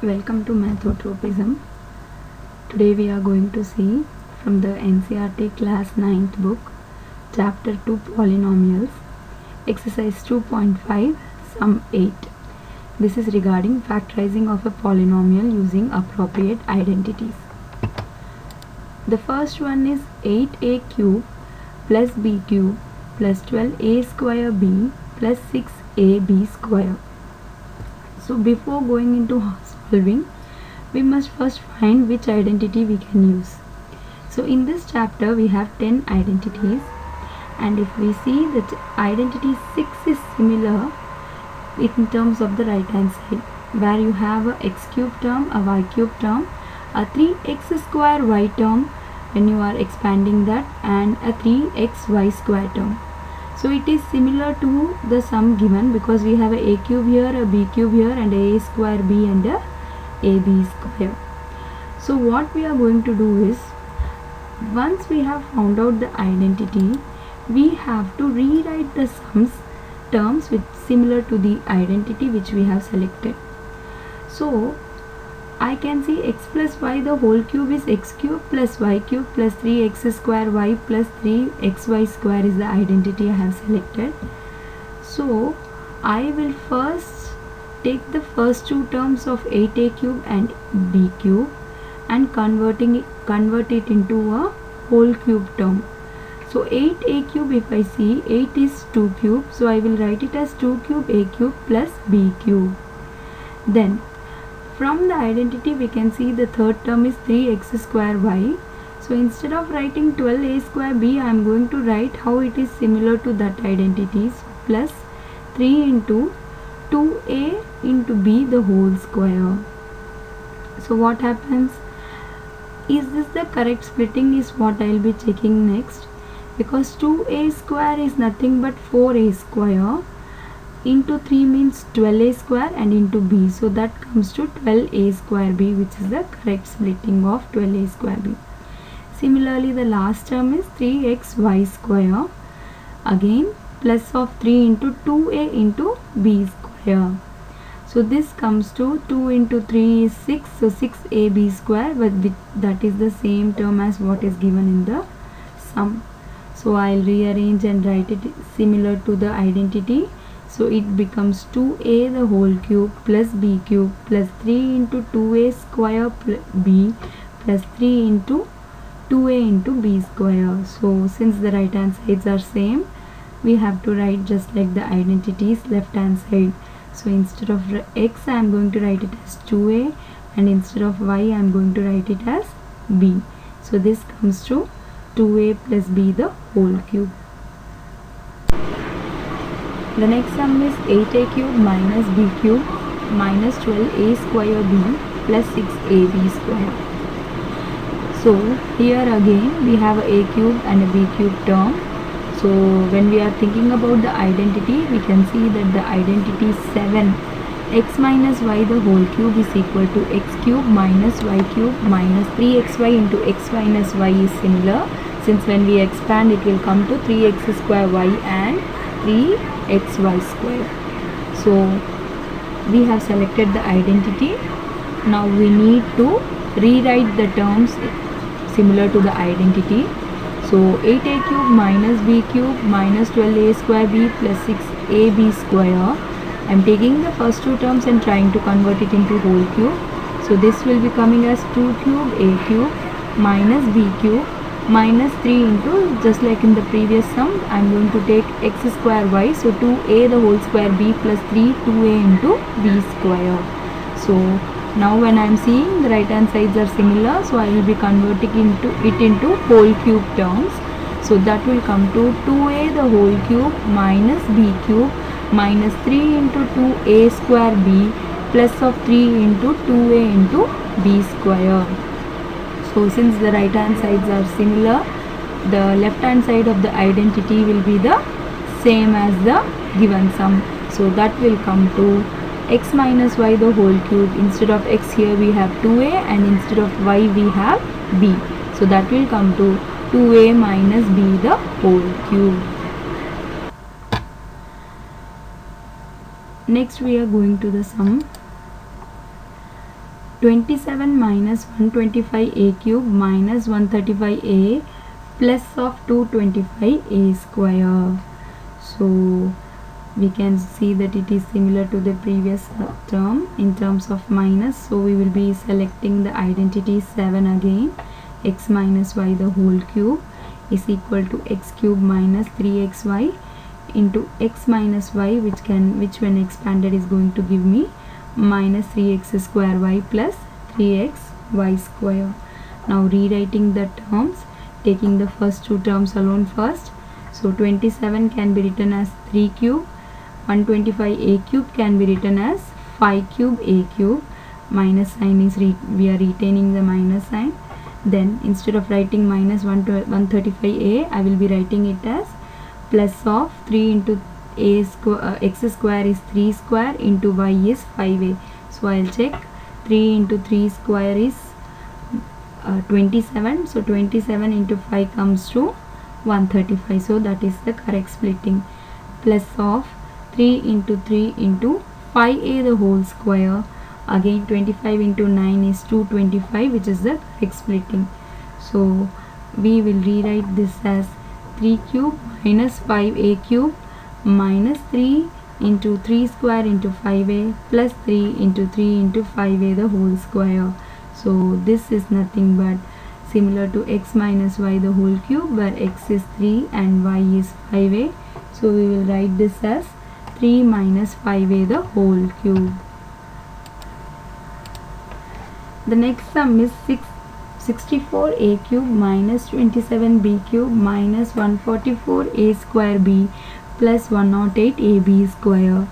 Welcome to Mathotropism. Today we are going to see from the NCERT Class 9th book, Chapter 2 Polynomials, Exercise 2.5, Sum 8. This is regarding factorizing of a polynomial using appropriate identities. The first one is 8a cube plus b cube plus 12a square b plus 6ab square. So before going into solving, we must first find which identity we can use. So in this chapter we have 10 identities, and if we see that identity 6 is similar in terms of the right hand side, where you have a x cube term, a y cube term, a 3x square y term when you are expanding that, and a 3xy square term. So it is similar to the sum given because we have a cube here, a b cube here, and a square b and a ab square. So what we are going to do is, once we have found out the identity, we have to rewrite the terms which similar to the identity which we have selected. So I can see x plus y the whole cube is x cube plus y cube plus 3x square y plus 3xy square is the identity I have selected. So I will first take the first two terms of 8a cube and b cube and convert it into a whole cube term. So 8a cube, if I see 8 is 2 cube, so I will write it as 2 cube a cube plus b cube. Then from the identity we can see the third term is 3x square y. So instead of writing 12a square b, I am going to write how it is similar to that identity. So plus 3 into 2a into b the whole square. So what happens? Is this the correct splitting is what I will be checking next, because 2a square is nothing but 4a square into 3 means 12a square and into b, so that comes to 12a square b, which is the correct splitting of 12a square b. Similarly, the last term is 3xy square, again plus of 3 into 2a into b square. So this comes to 2 into 3 is 6, so 6ab square, but that is the same term as what is given in the sum. So I'll rearrange and write it similar to the identity. So it becomes 2a the whole cube plus b cube plus 3 into 2a square b plus 3 into 2a into b square. So since the right hand sides are same, we have to write just like the identities left hand side. So instead of x, I am going to write it as 2a, and instead of y, I am going to write it as b. So this comes to 2a plus b the whole cube. The next sum is 8a cube minus b cube minus 12a square b plus 6ab square. So here again we have a cube and a b cube term. So when we are thinking about the identity, we can see that the identity 7, x minus y the whole cube is equal to x cube minus y cube minus 3xy into x minus y is similar, since when we expand it will come to 3x square y and 3xy square. So we have selected the identity. Now we need to rewrite the terms similar to the identity. So 8a cube minus b cube minus 12a square b plus 6ab square. I am taking the first two terms and trying to convert it into whole cube. So this will be coming as 2 cube a cube minus b cube minus 3 into, just like in the previous sum, I am going to take x square y, so 2a the whole square b plus 3 2a into b square. So now when I am seeing the right hand sides are similar, so I will be converting it into whole cube terms. So that will come to 2a the whole cube minus b cube minus 3 into 2a square b plus of 3 into 2a into b square. So since the right hand sides are similar, the left hand side of the identity will be the same as the given sum. So that will come to x minus y the whole cube. Instead of x here we have 2a, and instead of y we have b. So that will come to 2a minus b the whole cube. Next we are going to the sum 27 minus 125a cube minus 135a plus of 225a square. So we can see that it is similar to the previous term in terms of minus. So we will be selecting the identity 7 again. X minus y the whole cube is equal to x cube minus 3xy into x minus y, which when expanded is going to give me minus 3x square y plus 3x y square. Now rewriting the terms, taking the first two terms alone first. So 27 can be written as 3 cube, 125a cube can be written as 5 cube a cube. Minus sign is we are retaining the minus sign. Then instead of writing minus 135a, I will be writing it as plus of 3 into a square, x square is 3 square into y is 5a. So I'll check. 3 into 3 square is 27. So 27 into 5 comes to 135. So that is the correct splitting. Plus of 3 into 3 into 5a the whole square. Again 25 into 9 is 225, which is the correct splitting. So we will rewrite this as 3 cube minus 5a cube minus 3 into 3 square into 5a plus 3 into 3 into 5a the whole square. So this is nothing but similar to x minus y the whole cube, where x is 3 and y is 5a. So we will write this as 3 minus 5a the whole cube. The next sum is 64a cube minus 27b cube minus 144a square b plus 108ab square.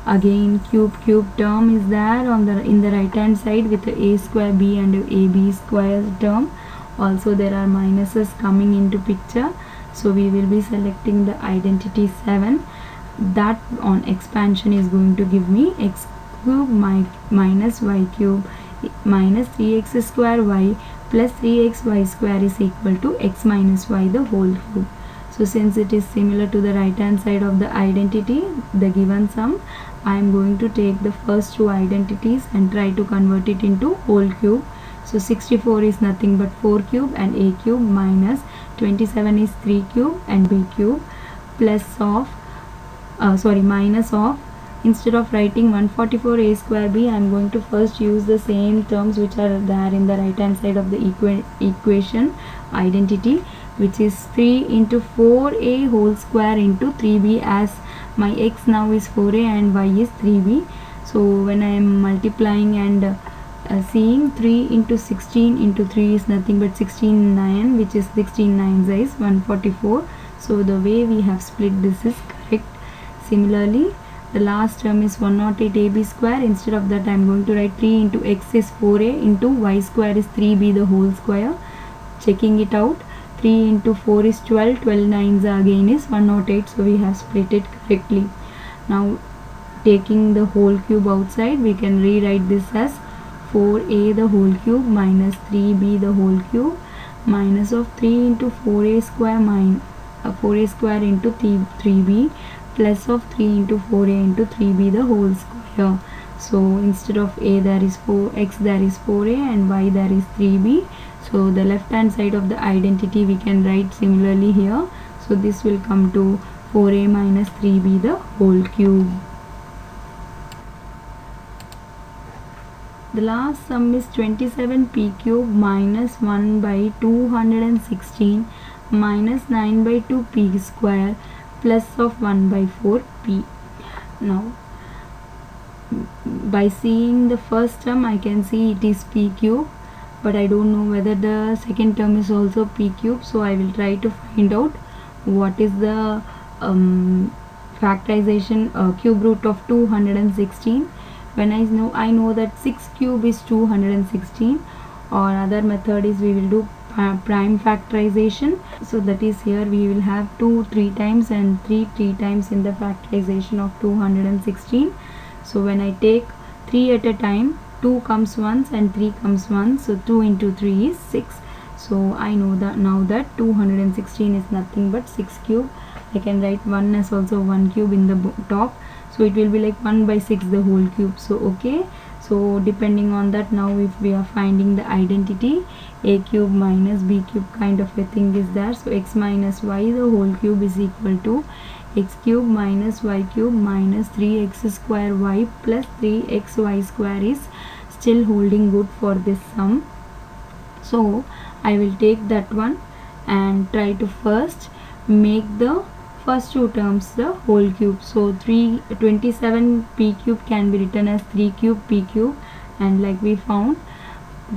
Again cube term is there in the right hand side with the a square b and ab square term. Also there are minuses coming into picture. So we will be selecting the identity 7. That on expansion is going to give me x cube minus y cube minus 3x square y plus 3x y square is equal to x minus y the whole cube. So since it is similar to the right hand side of the identity, the given sum, I am going to take the first two identities and try to convert it into whole cube. So 64 is nothing but 4 cube and a cube minus 27 is 3 cube and b cube plus of minus of, instead of writing 144a square b, I am going to first use the same terms which are there in the right hand side of the equation identity, which is 3 into 4a whole square into 3b, as my x now is 4a and y is 3b. So when I am multiplying and seeing 3 into 16 into 3 is nothing but 16 9, which is 16 9 is 144. So the way we have split this is correct. Similarly, the last term is 108ab square. Instead of that, I am going to write 3 into x is 4a into y square is 3b the whole square. Checking it out, 3 into 4 is 12, 12 9s again is 108. So we have split it correctly. Now taking the whole cube outside, we can rewrite this as 4a the whole cube minus 3b the whole cube minus of 3 into 4a square minus 4a square into 3b plus of 3 into 4a into 3b the whole square. So instead of a there is 4x, there is 4a, and y there is 3b. So the left hand side of the identity we can write similarly here. So this will come to 4a minus 3b the whole cube. The last sum is 27p cube minus 1 by 216 minus 9 by 2p square plus of 1 by 4p. Now by seeing the first term, I can see it is p cube, but I don't know whether the second term is also p cube. So I will try to find out what is the factorization cube root of 216. When I know that 6 cube is 216, or other method is we will do prime factorization. So that is here we will have 2 3 times and 3 times in the factorization of 216. So when I take 3 at a time, 2 comes once and 3 comes once, so 2 into 3 is 6. So I know that now that 216 is nothing but 6 cube. I can write 1 as also 1 cube in the top. So it will be like 1 by 6 the whole cube. So okay, so So depending on that, now if we are finding the identity, a cube minus b cube kind of a thing is there. So x minus y the whole cube is equal to x cube minus y cube minus 3x square y plus 3xy square is still holding good for this sum. So I will take that one and try to first make the first two terms the whole cube. So 27 p cube can be written as 3 cube p cube, and like we found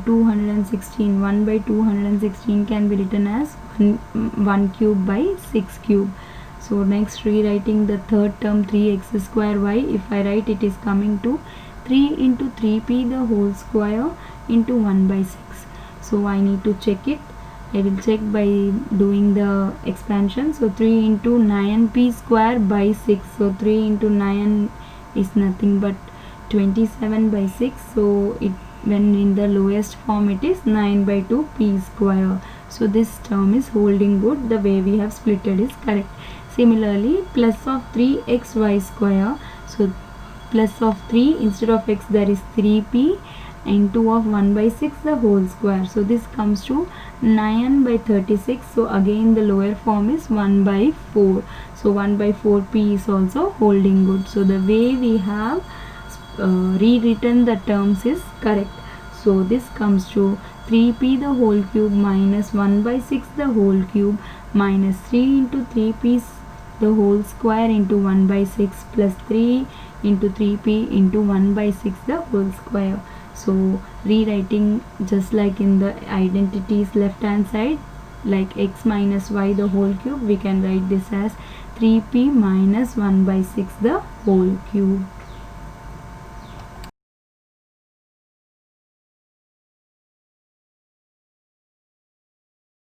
216, 1 by 216 can be written as 1 cube by 6 cube. So next, rewriting the third term 3x square y, if I write, it is coming to 3 into 3p the whole square into 1 by 6. So I need to check it. I will check by doing the expansion. So 3 into 9p square by 6. So 3 into 9 is nothing but 27 by 6. So it, when in the lowest form, it is 9 by 2 p square. So this term is holding good. The way we have splitted is correct. Similarly, plus of 3xy square. So plus of 3, instead of x there is 3p, into of 1 by 6 the whole square. So this comes to 9 by 36. So again the lower form is 1 by 4. So 1 by 4p is also holding good. So the way we have rewritten the terms is correct. So this comes to 3p the whole cube minus 1 by 6 the whole cube minus 3 into 3p the whole square into 1 by 6 plus 3 into 3p into 1 by 6 the whole square. So rewriting just like in the identities left hand side, like x minus y the whole cube, we can write this as 3p minus 1 by 6 the whole cube.